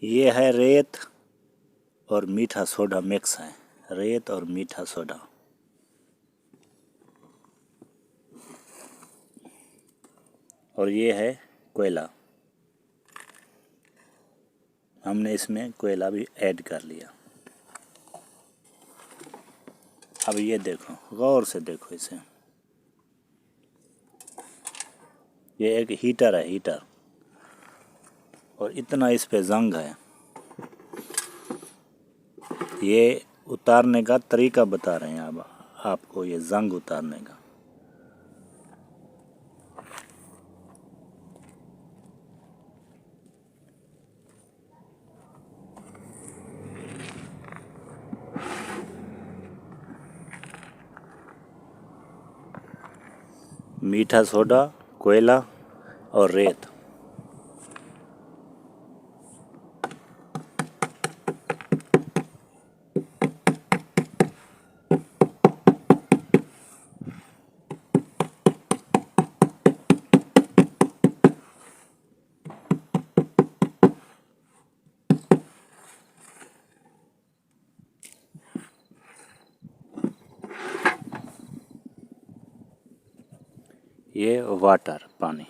ये है रेत और मीठा सोडा मिक्स है। रेत और मीठा सोडा। और ये है कोयला। हमने इसमें कोयला भी ऐड कर लिया। अब ये देखो, गौर से देखो इसे। ये एक हीटर है, हीटर। और इतना इस पे जंग है। ये उतारने का तरीका बता रहे हैं अब आपको, ये जंग उतारने का। मीठा सोडा, कोयला और रेत। ये वाटर, पानी।